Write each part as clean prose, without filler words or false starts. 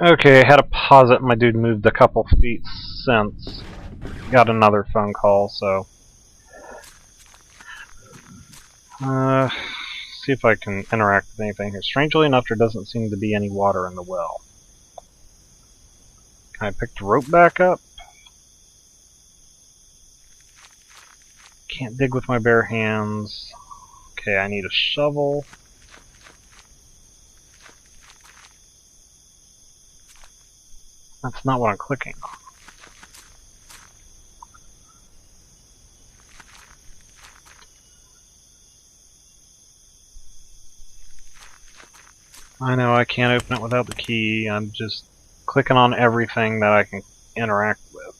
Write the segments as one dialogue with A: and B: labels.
A: Okay, I had to pause it. My dude moved a couple feet since. Got another phone call, so. See if I can interact with anything here. Strangely enough, there doesn't seem to be any water in the well. Can I pick the rope back up? Can't dig with my bare hands. Okay, I need a shovel. That's not what I'm clicking on. I know I can't open it without the key. I'm just clicking on everything that I can interact with.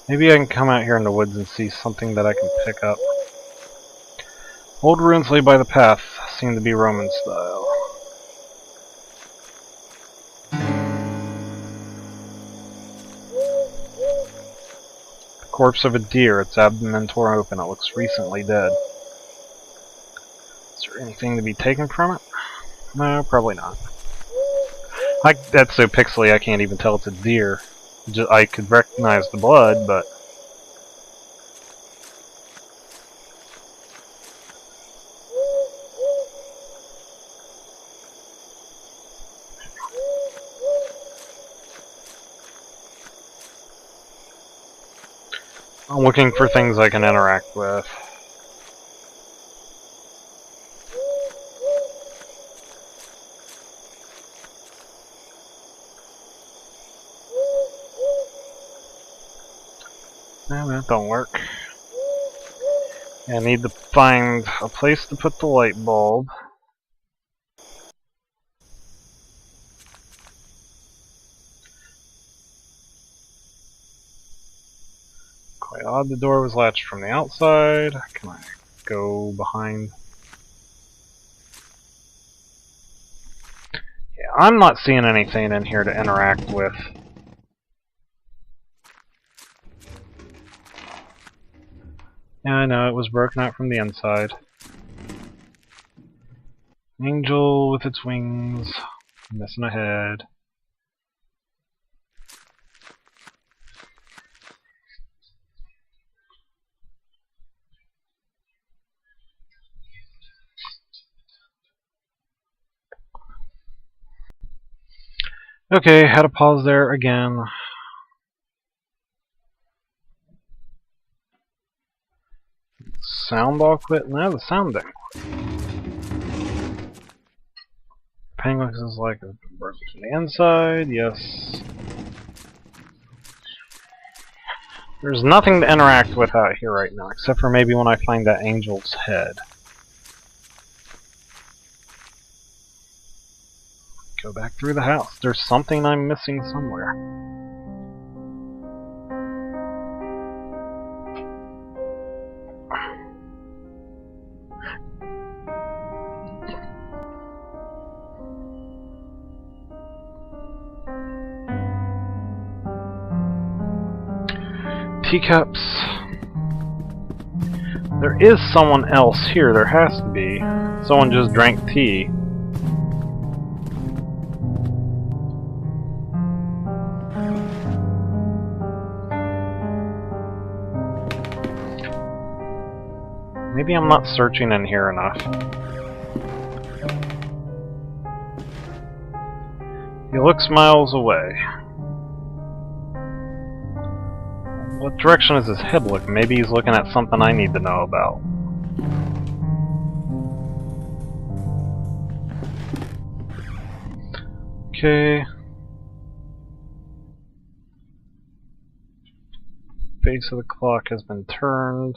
A: Maybe I can come out here in the woods and see something that I can pick up. Old ruins laid by the path seem to be Roman style. The corpse of a deer, its abdomen torn open. It looks recently dead. Is there anything to be taken from it? No, probably not. That's so pixely I can't even tell it's a deer. I could recognize the blood, but... I'm looking for things I can interact with. No, that don't work. I need to find a place to put the light bulb. Quite odd the door was latched from the outside. Can I go behind? Yeah, I'm not seeing anything in here to interact with. Yeah, I know, it was broken out from the inside. Angel with its wings, missing a head. Okay, had to pause there again. Sound all quit? No, the sound didn't quit. Penguin is like a broken from the inside, yes. There's nothing to interact with out here right now, except for maybe when I find that angel's head. Go back through the house. There's something I'm missing somewhere. Teacups. There is someone else here. There has to be. Someone just drank tea. Maybe I'm not searching in here enough. He looks miles away. What direction is his head looking? Maybe he's looking at something I need to know about. Okay. Face of the clock has been turned.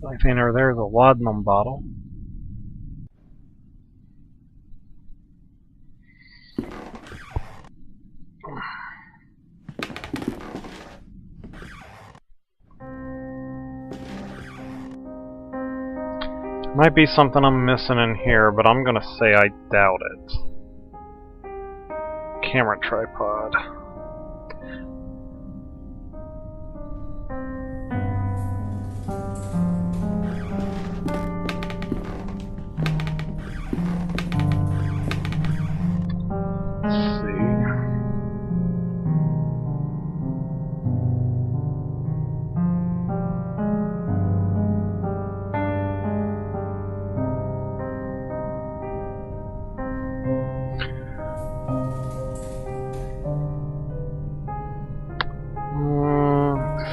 A: I think there's a laudanum bottle. Might be something I'm missing in here, but I'm gonna say I doubt it. Camera tripod. Let's see.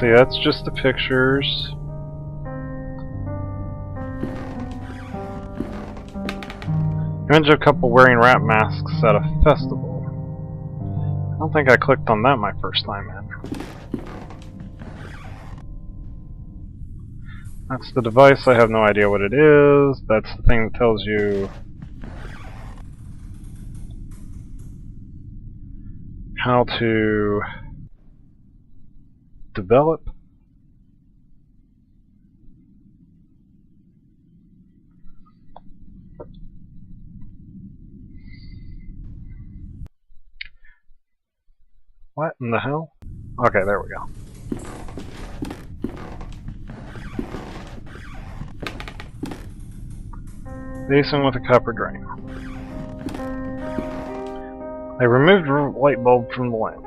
A: See, that's just the pictures. Image of a couple wearing rat masks at a festival. I don't think I clicked on that my first time in. That's the device, I have no idea what it is. That's the thing that tells you how to develop. What in the hell? Okay, there we go. Basin with a copper drain. I removed the light bulb from the lamp.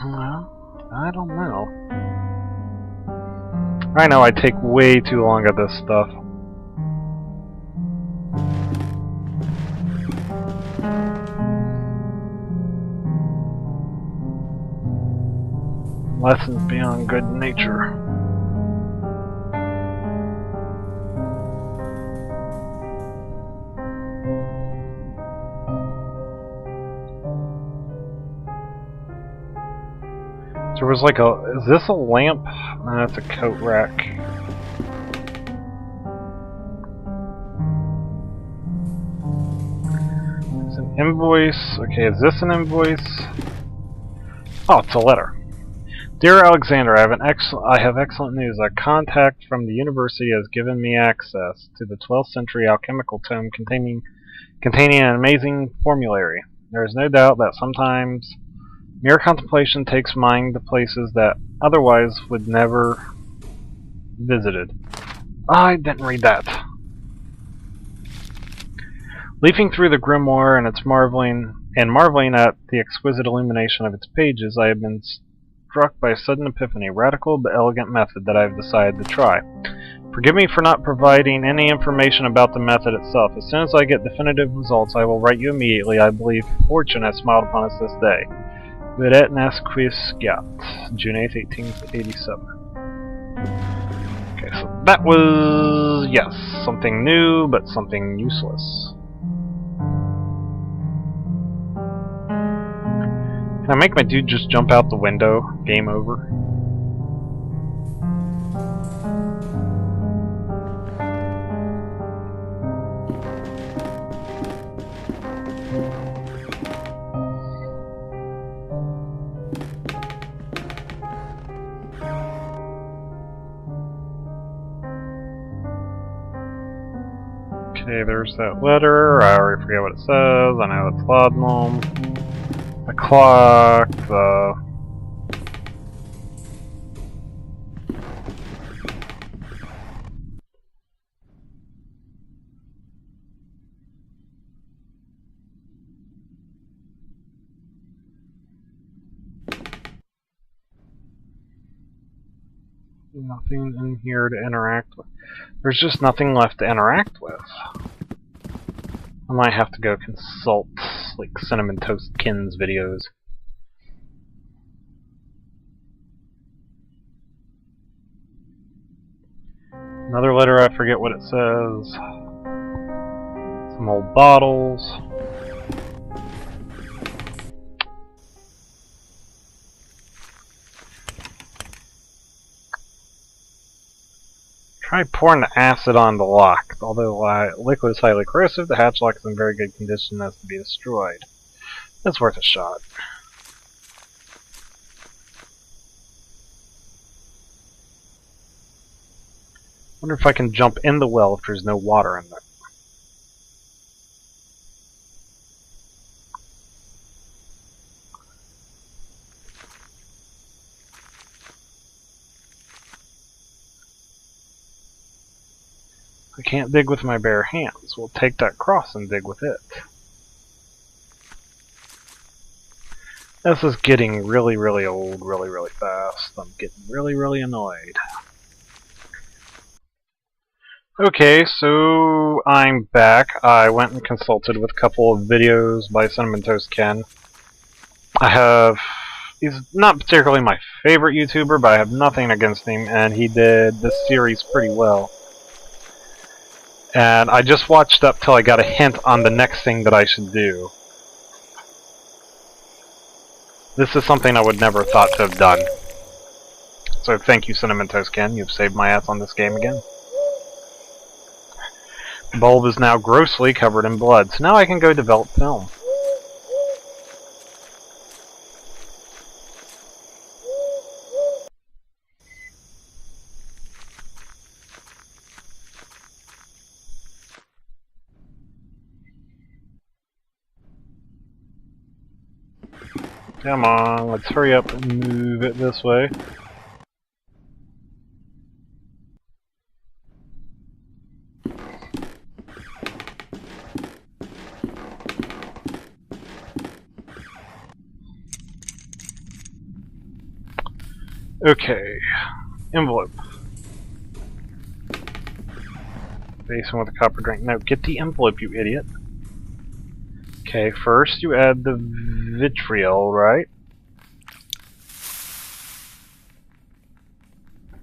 A: Well, I don't know. I know I take way too long at this stuff. Lessons beyond good nature. There was like a... Is this a lamp? No, that's a coat rack. It's an invoice. Okay, is this an invoice? Oh, it's a letter. Dear Alexander, I have excellent news. A contact from the university has given me access to the 12th century alchemical tome containing an amazing formulary. There is no doubt that sometimes mere contemplation takes mind to places that otherwise would never visited. I didn't read that. Leafing through the grimoire and marveling at the exquisite illumination of its pages, I have been struck by a sudden epiphany, radical but elegant method that I have decided to try. Forgive me for not providing any information about the method itself. As soon as I get definitive results, I will write you immediately. I believe fortune has smiled upon us this day. Videt nas quis sciat, June 8th, 1887. Okay, so that was, yes, something new, but something useless. Can I make my dude just jump out the window? Game over. Okay, there's that letter. I already forget what it says. I know it's laudanum. The clock, nothing in here to interact with. There's just nothing left to interact with. I might have to go consult, like, Cinnamon Toast Kin's videos. Another letter, I forget what it says. Some old bottles. Try pouring the acid on the lock. Although liquid is highly corrosive, the hatch lock is in very good condition as to be destroyed. It's worth a shot. Wonder if I can jump in the well if there's no water in there. I can't dig with my bare hands. We'll take that cross and dig with it. This is getting really, really old really, really fast. I'm getting really, really annoyed. Okay, so I'm back. I went and consulted with a couple of videos by Cinnamon Toast Ken. He's not particularly my favorite YouTuber, but I have nothing against him, and he did this series pretty well. And I just watched up till I got a hint on the next thing that I should do. This is something I would never thought to have done. So thank you, Cinnamon Toast Ken. You've saved my ass on this game again. The bulb is now grossly covered in blood, so now I can go develop film. Come on, let's hurry up and move it this way. Okay, envelope. Basin with a copper drink. No, get the envelope, you idiot. Okay, first you add the vitriol, right?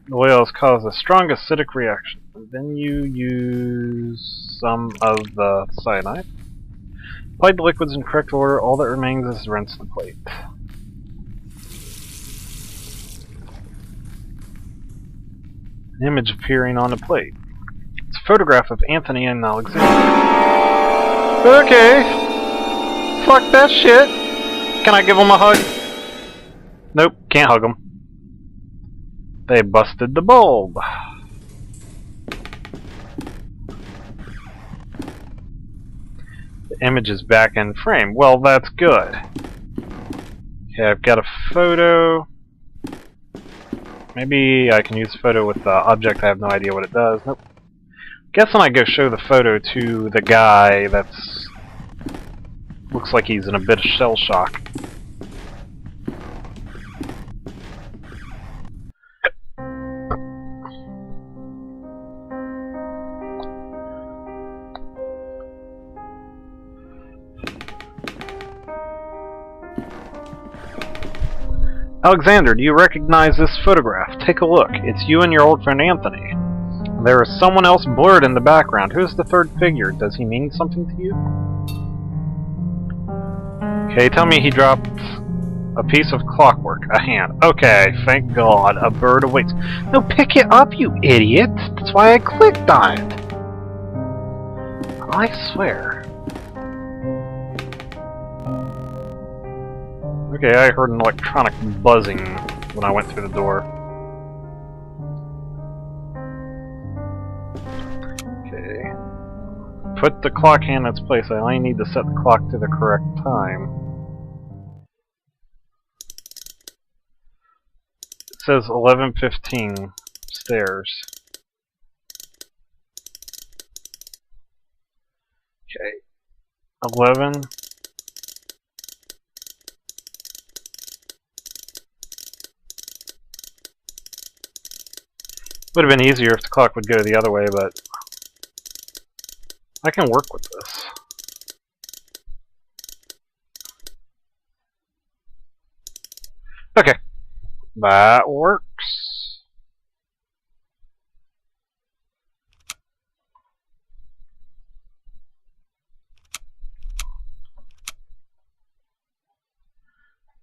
A: The oils cause a strong acidic reaction. Then you use some of the cyanide. Apply the liquids in correct order. All that remains is rinse the plate. An image appearing on the plate. It's a photograph of Anthony and Alexander. Okay. Fuck that shit. Can I give them a hug? Nope, can't hug them. They busted the bulb. The image is back in frame. Well, that's good. Okay, I've got a photo. Maybe I can use a photo with the object. I have no idea what it does. Nope. Guessing I go show the photo to the guy that's looks like he's in a bit of shell shock. Alexander, do you recognize this photograph? Take a look. It's you and your old friend Anthony. There is someone else blurred in the background. Who's the third figure? Does he mean something to you? Okay, tell me he dropped a piece of clockwork. A hand. Okay, thank God. A bird awaits. No, pick it up, you idiot! That's why I clicked on it! I swear. Okay, I heard an electronic buzzing when I went through the door. Okay. Put the clock hand in its place. I only need to set the clock to the correct time. It says 11:15 stairs. Okay. 11. Would have been easier if the clock would go the other way, but I can work with this. Okay. That works.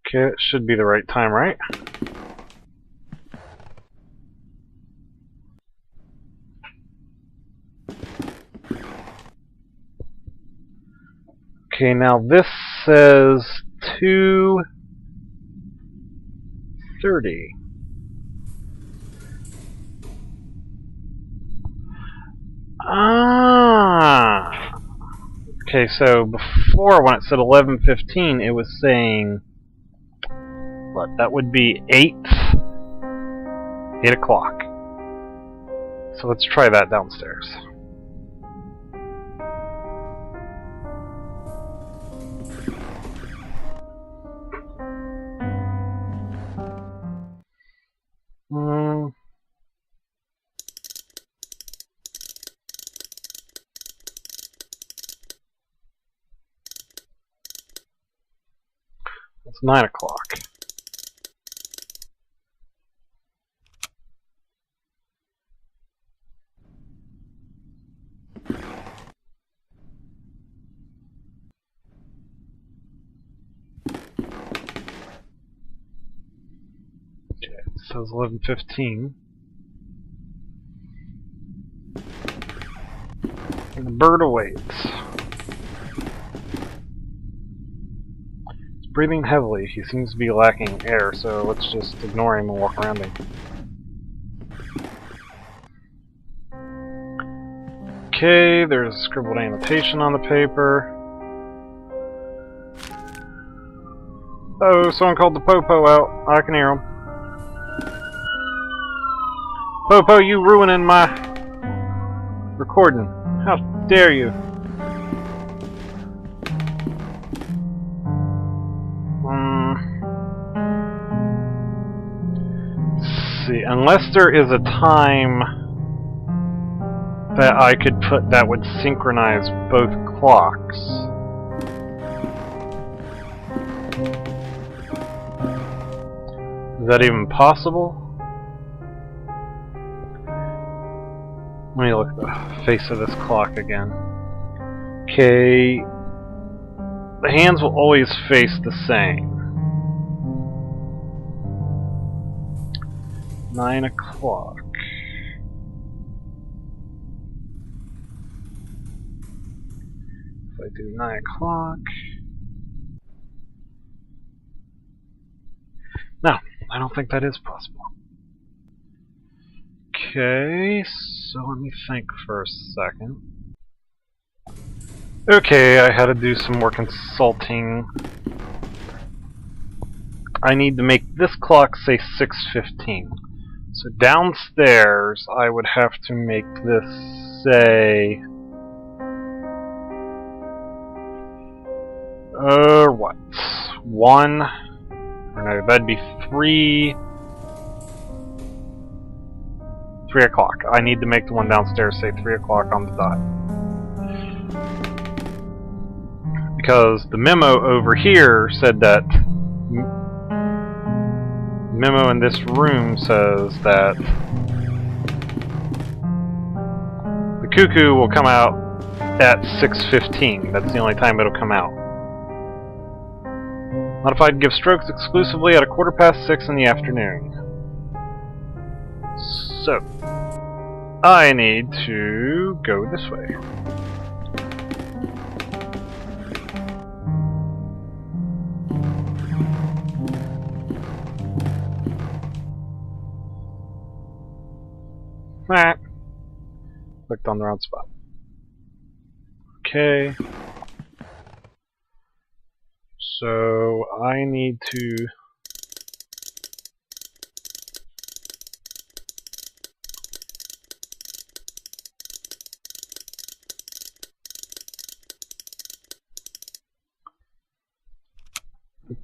A: Okay, it should be the right time, right? Okay, now this says 2:30. Ah. Okay, so before when it said 11:15, it was saying what? That would be 8 o'clock. So let's try that downstairs. It's 9 o'clock. Okay, it says 11:15. And the bird awaits. He's breathing heavily. He seems to be lacking air, so let's just ignore him and walk around him. Okay, there's a scribbled annotation on the paper. Oh, someone called the Popo out. I can hear him. Popo, you ruining my recording. How dare you? Let's see, unless there is a time that I could put that would synchronize both clocks. Is that even possible? Let me look at the face of this clock again. Okay, the hands will always face the same. 9 o'clock. If I do 9 o'clock... No, I don't think that is possible. Okay, so let me think for a second. Okay, I had to do some more consulting. I need to make this clock say 6:15. So downstairs, I would have to make this say... what? 1... Or no, that'd be 3 o'clock. I need to make the one downstairs say 3 o'clock on the dot. Because the memo over here said that... memo in this room says that the cuckoo will come out at 6:15. That's the only time it'll come out. Modified give strokes exclusively at 6:15 in the afternoon. So, I need to go this way. Ah. Clicked on the wrong spot. Okay. So I need to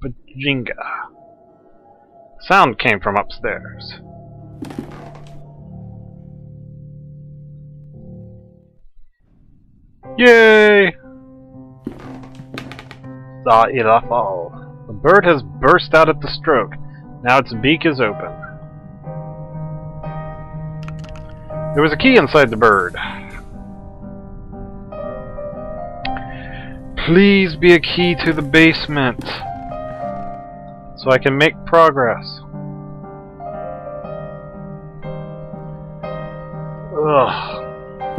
A: Bajinga. Sound came from upstairs. Yay! Saw Ilafal. The bird has burst out at the stroke. Now its beak is open. There was a key inside the bird. Please be a key to the basement, so I can make progress. Ugh.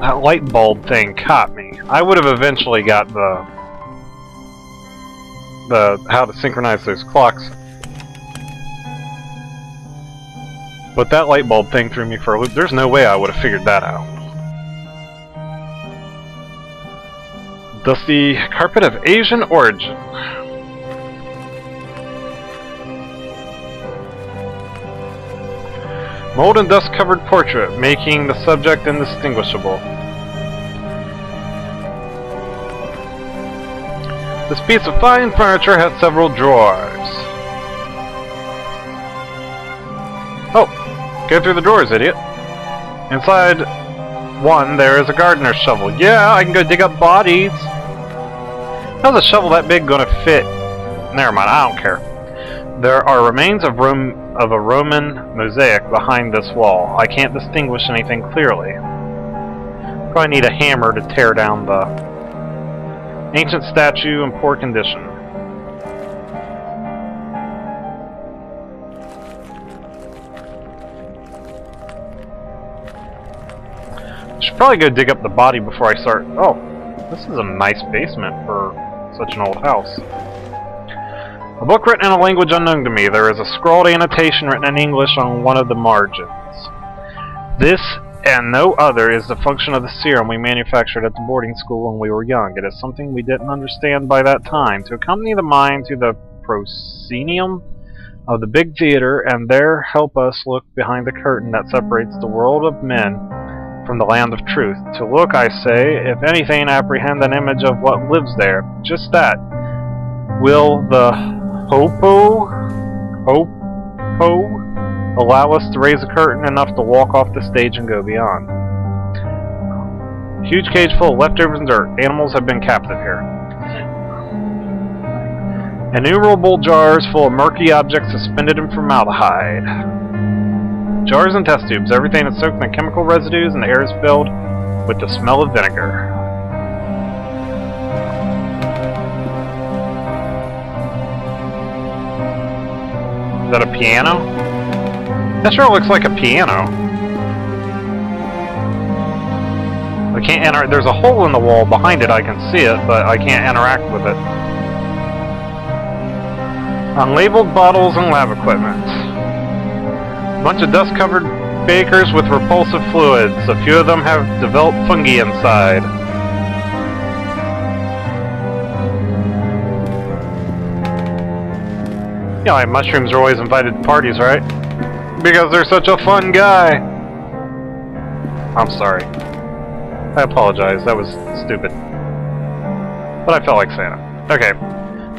A: That light bulb thing caught me. I would have eventually got the how to synchronize those clocks. But that light bulb thing threw me for a loop. There's no way I would have figured that out. Dusty carpet of Asian origin. Mold and dust covered portrait, making the subject indistinguishable. This piece of fine furniture has several drawers. Oh, go through the drawers, idiot. Inside one, there is a gardener's shovel. Yeah, I can go dig up bodies. How's a shovel that big gonna fit? Never mind, I don't care. There are remains of a Roman mosaic behind this wall. I can't distinguish anything clearly. Probably need a hammer to tear down the ancient statue in poor condition. I should probably go dig up the body before I start. Oh, this is a nice basement for such an old house. A book written in a language unknown to me. There is a scrawled annotation written in English on one of the margins. This and no other is the function of the serum we manufactured at the boarding school when we were young. It is something we didn't understand by that time. To accompany the mind to the proscenium of the big theater and there help us look behind the curtain that separates the world of men from the land of truth. To look, I say, if anything, apprehend an image of what lives there. Just that. Will the Hopo allow us to raise a curtain enough to walk off the stage and go beyond? Huge cage full of leftovers and dirt. Animals have been captive here. Innumerable jars full of murky objects suspended in formaldehyde. Jars and test tubes. Everything is soaked in chemical residues and the air is filled with the smell of vinegar. Is that a piano? That sure looks like a piano. I can't enter. There's a hole in the wall behind it. I can see it, but I can't interact with it. Unlabeled bottles and lab equipment. A bunch of dust-covered bakers with repulsive fluids. A few of them have developed fungi inside. Yeah, like mushrooms are always invited to parties, right? Because they're such a fun guy. I'm sorry. I apologize, that was stupid. But I felt like saying it. Okay.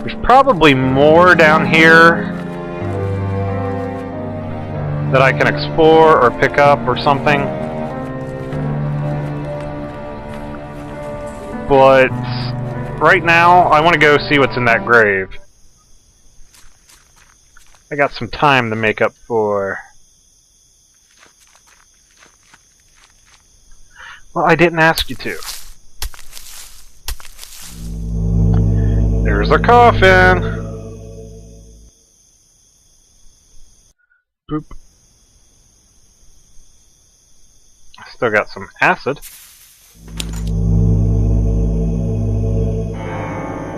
A: There's probably more down here that I can explore or pick up or something. But right now, I want to go see what's in that grave. I got some time to make up for... Well, I didn't ask you to. There's a coffin! Boop. Still got some acid.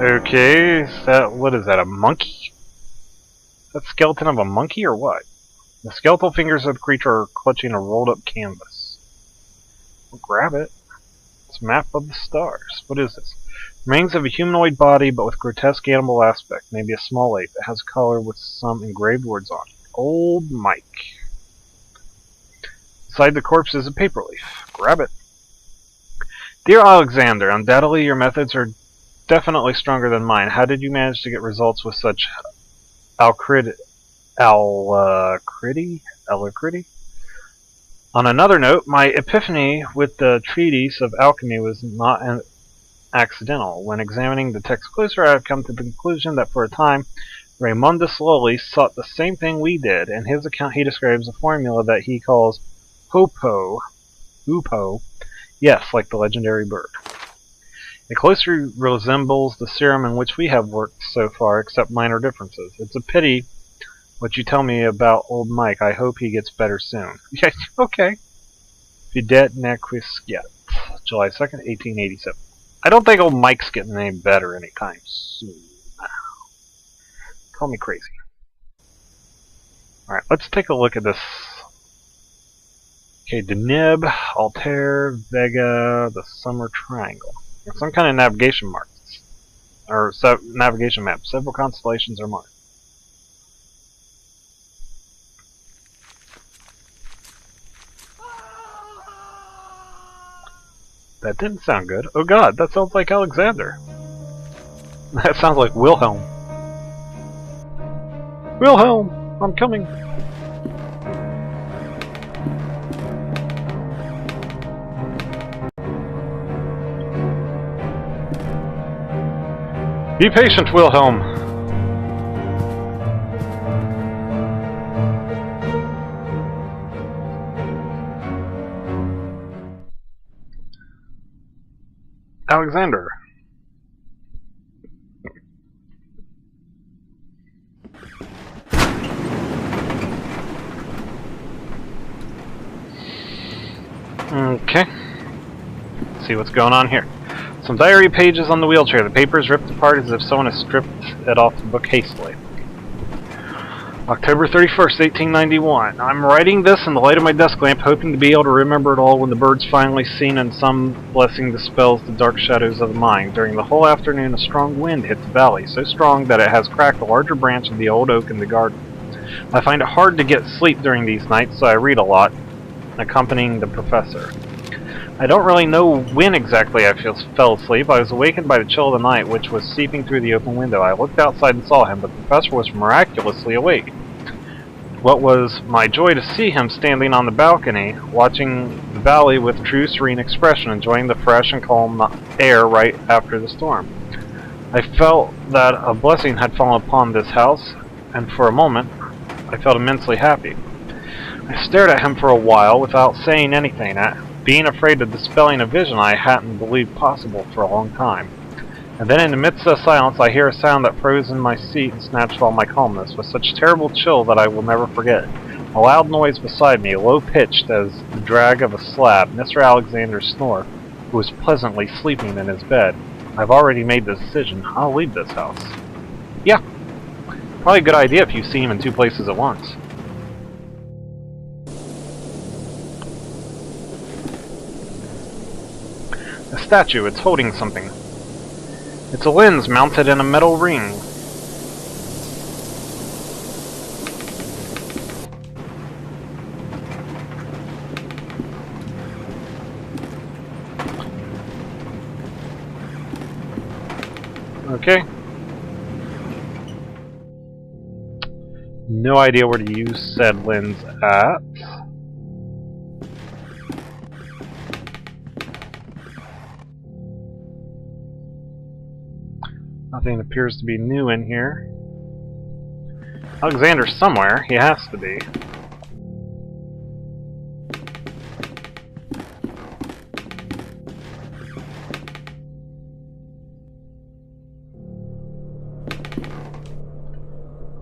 A: Okay, is that, what is that, a monkey? Is that skeleton of a monkey or what? The skeletal fingers of the creature are clutching a rolled up canvas. We'll grab it. It's a map of the stars. What is this? Remains of a humanoid body but with grotesque animal aspect. Maybe a small ape. It has a collar with some engraved words on it. Old Mike. Inside the corpse is a paper leaf. Grab it. Dear Alexander, undoubtedly your methods are definitely stronger than mine. How did you manage to get results with such alacrity? On another note, my epiphany with the treatise of alchemy was not accidental. When examining the text closer, I have come to the conclusion that for a time, Raymundus Lully sought the same thing we did. In his account, he describes a formula that he calls Hopo. Yes, like the legendary bird. It closely resembles the serum in which we have worked so far, except minor differences. It's a pity what you tell me about old Mike. I hope he gets better soon. Yeah, okay. Fidet Nequisquet, July 2nd, 1887. I don't think old Mike's getting any better anytime soon. Call me crazy. Alright, let's take a look at this. Okay, Deneb, Altair, Vega, the Summer Triangle. Some kind of navigation marks. Or navigation map. Several constellations are marked. That didn't sound good. Oh god, that sounds like Alexander. That sounds like Wilhelm. Wilhelm! I'm coming! Be patient, Wilhelm! Alexander. Okay. Let's see what's going on here. Some diary pages on the wheelchair. The paper is ripped apart as if someone has stripped it off the book hastily. October 31st, 1891. I'm writing this in the light of my desk lamp, hoping to be able to remember it all when the birds finally seen and some blessing dispels the dark shadows of the mind. During the whole afternoon, a strong wind hit the valley, so strong that it has cracked a larger branch of the old oak in the garden. I find it hard to get sleep during these nights, so I read a lot, accompanying the professor. I don't really know when exactly I fell asleep. I was awakened by the chill of the night, which was seeping through the open window. I looked outside and saw him, but the professor was miraculously awake. What was my joy to see him standing on the balcony, watching the valley with true serene expression, enjoying the fresh and calm air right after the storm. I felt that a blessing had fallen upon this house, and for a moment I felt immensely happy. I stared at him for a while without saying anything, being afraid of dispelling a vision I hadn't believed possible for a long time. And then in the midst of silence I hear a sound that froze in my seat and snatched all my calmness, with such terrible chill that I will never forget. A loud noise beside me, low-pitched as the drag of a slab, Mr. Alexander's snore, who was pleasantly sleeping in his bed. I've already made the decision. I'll leave this house. Yeah, probably a good idea if you see him in two places at once. A statue, it's holding something. It's a lens mounted in a metal ring. Okay. No idea where to use said lens at. Nothing appears to be new in here. Alexander's somewhere. He has to be.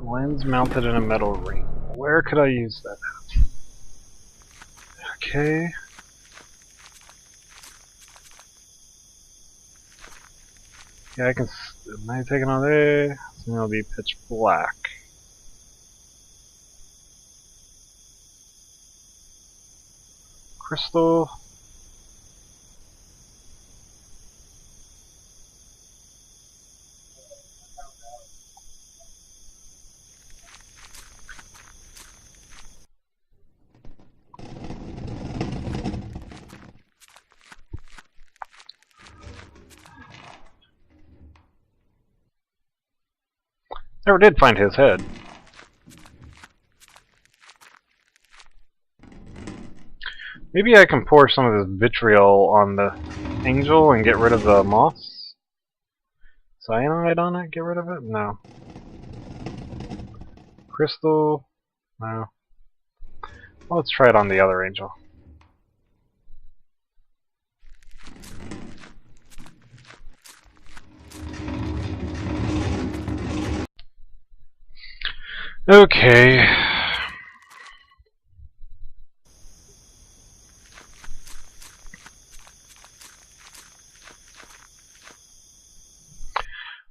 A: Lens mounted in a metal ring. Where could I use that at? Okay. Yeah, I can. Am I taking on there? So it'll be pitch black. Crystal. Never did find his head. Maybe I can pour some of this vitriol on the angel and get rid of the moss? Cyanide on it? Get rid of it? No. Crystal? No. Well, let's try it on the other angel. Okay.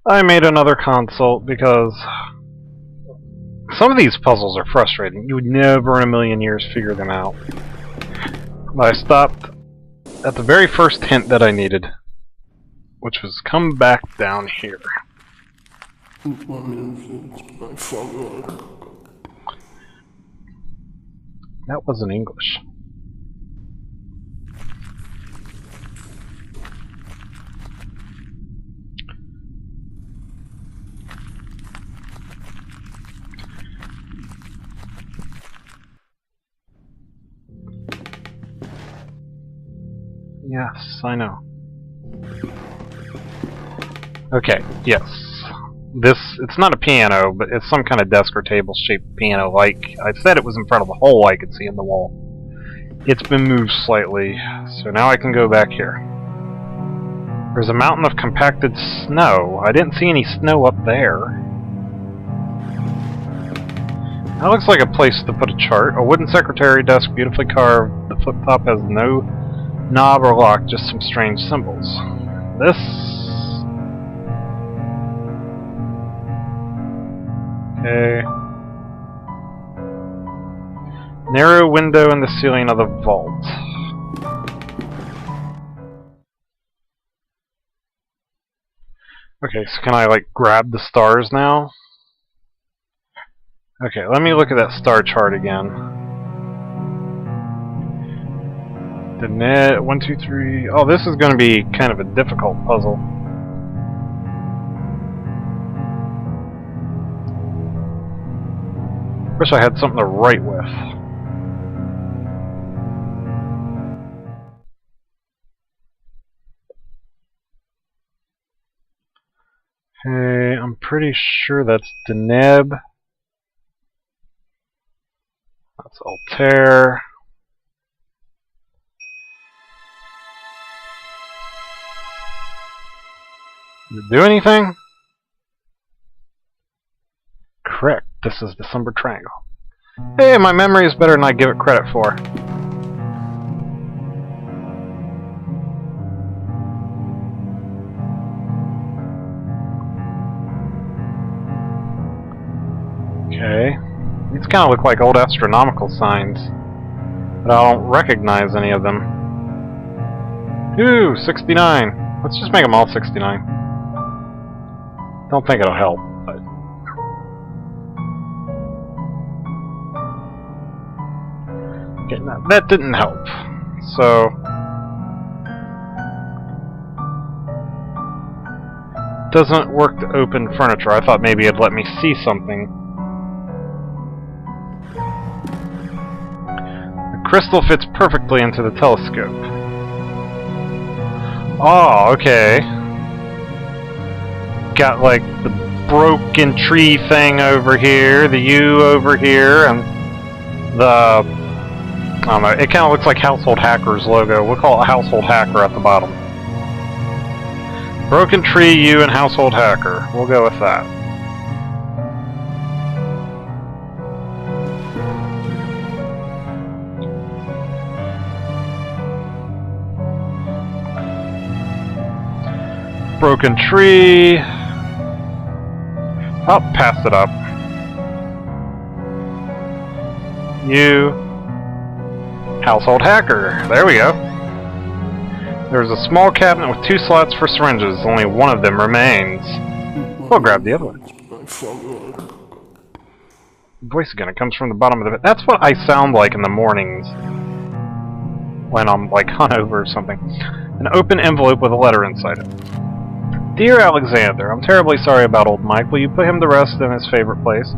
A: I made another consult because some of these puzzles are frustrating. You would never in a million years figure them out. But I stopped at the very first hint that I needed. which was come back down here. That wasn't English. Yes, I know. Okay, yes. It's not a piano, but it's some kind of desk or table shaped piano. Like I said, it was in front of the hole I could see in the wall. It's been moved slightly, so now I can go back here. There's a mountain of compacted snow. I didn't see any snow up there. That looks like a place to put a chart. A wooden secretary desk, beautifully carved. The flip top has no knob or lock, just some strange symbols. This... Okay. Narrow window in the ceiling of the vault. Okay, so can I, like, grab the stars now? Okay, let me look at that star chart again. The net, 1, 2, 3... Oh, this is going to be kind of a difficult puzzle. Wish I had something to write with. Okay, I'm pretty sure that's Deneb. That's Altair. Does it do anything? Correct. This is December Triangle. Hey, my memory is better than I give it credit for. Okay. These kind of look like old astronomical signs, but I don't recognize any of them. Ooh, 69. Let's just make them all 69. Don't think it'll help, but... Okay, that didn't help. So... Doesn't work to open furniture. I thought maybe it'd let me see something. Crystal fits perfectly into the telescope. Oh, okay. Got like the broken tree thing over here, the U over here, and the... I don't know, it kind of looks like Household Hacker's logo. We'll call it Household Hacker at the bottom. Broken tree, U, and Household Hacker. We'll go with that. Broken tree. Oh, passed it up. You. Household Hacker. There we go. There's a small cabinet with 2 slots for syringes. Only one of them remains. We'll grab the other one. Voice again. It comes from the bottom of the bed. That's what I sound like in the mornings. When I'm, like, hungover or something. An open envelope with a letter inside it. Dear Alexander, I'm terribly sorry about old Mike. Will you put him to rest in his favorite place?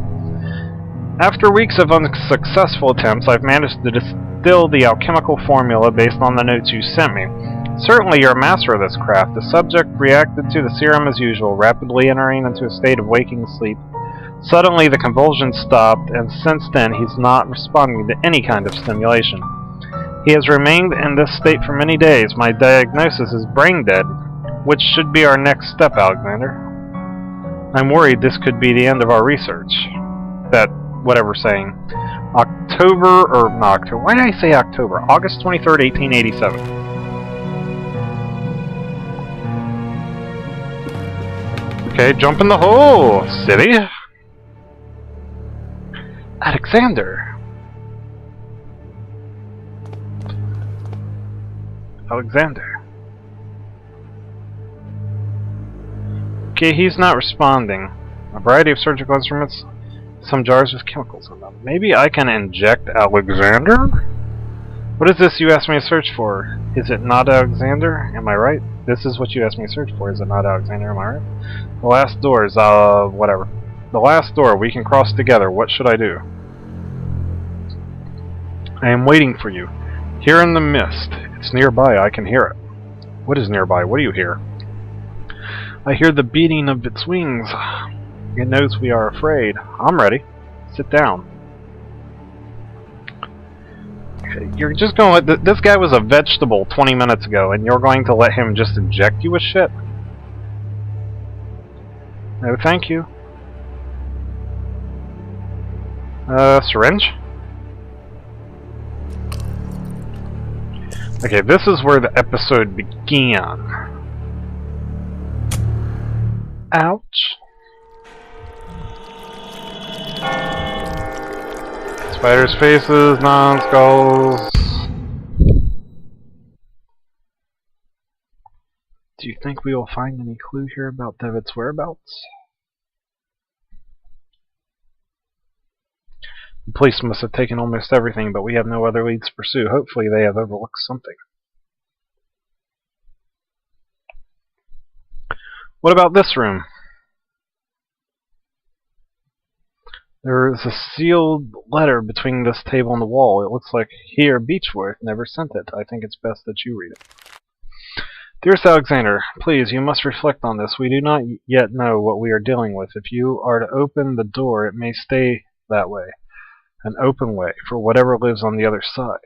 A: After weeks of unsuccessful attempts, I've managed to distill the alchemical formula based on the notes you sent me. Certainly you're a master of this craft. The subject reacted to the serum as usual, rapidly entering into a state of waking sleep. Suddenly the convulsions stopped, and since then he's not responding to any kind of stimulation. He has remained in this state for many days. My diagnosis is brain dead, which should be our next step, Alexander. I'm worried this could be the end of our research. That, whatever saying. October, or not October, why did I say October? August 23rd, 1887. Okay, jump in the hole, silly. Alexander. Okay, he's not responding. A variety of surgical instruments, some jars with chemicals in them. Maybe I can inject Alexander? What is this you asked me to search for? Is it not Alexander? Am I right? This is what you asked me to search for. Is it not Alexander? Am I right? The last door is, whatever. The last door. We can cross together. What should I do? I am waiting for you. Here in the mist. It's nearby. I can hear it. What is nearby? What do you hear? I hear the beating of its wings. It knows we are afraid. I'm ready. Sit down. Okay, you're just going to let... This guy was a vegetable 20 minutes ago, and you're going to let him just inject you with shit? No, thank you. Syringe? Okay, this is where the episode began. Ouch. Spiders' faces, non-skulls. Do you think we will find any clue here about Devitt's whereabouts? The police must have taken almost everything, but we have no other leads to pursue. Hopefully they have overlooked something. What about this room? There is a sealed letter between this table and the wall. It looks like here Beechworth never sent it. I think it's best that you read it. Dearest Alexander, please, you must reflect on this. We do not yet know what we are dealing with. If you are to open the door, it may stay that way. An open way for whatever lives on the other side.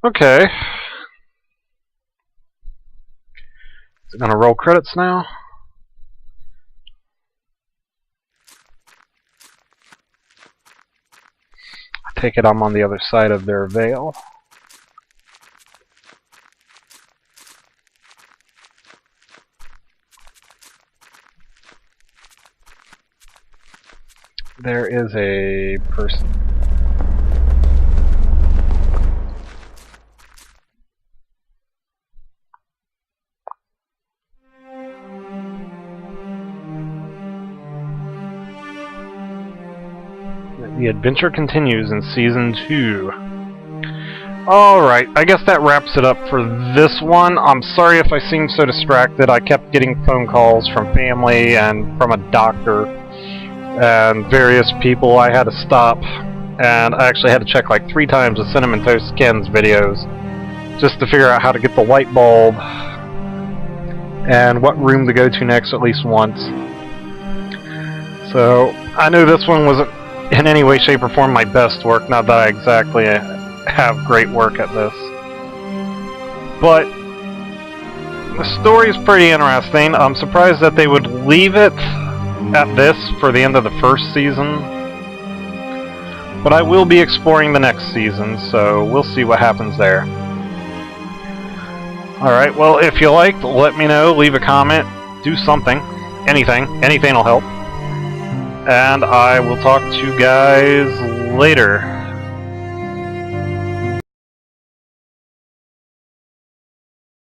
A: Okay. Is it gonna roll credits now? I take it I'm on the other side of their veil. There is a person. The adventure continues in Season 2. Alright, I guess that wraps it up for this one. I'm sorry if I seemed so distracted. I kept getting phone calls from family and from a doctor and various people. I had to stop, and I actually had to check like 3 times the Cinnamon Toast Ken's videos just to figure out how to get the light bulb and what room to go to next at least once. So I knew this one wasn't in any way, shape, or form my best work, not that I exactly have great work at this. But the story's pretty interesting. I'm surprised that they would leave it at this for the end of the first season. But I will be exploring the next season, so we'll see what happens there. Alright, well, if you liked, let me know, leave a comment, do something, anything will help. And I will talk to you guys later.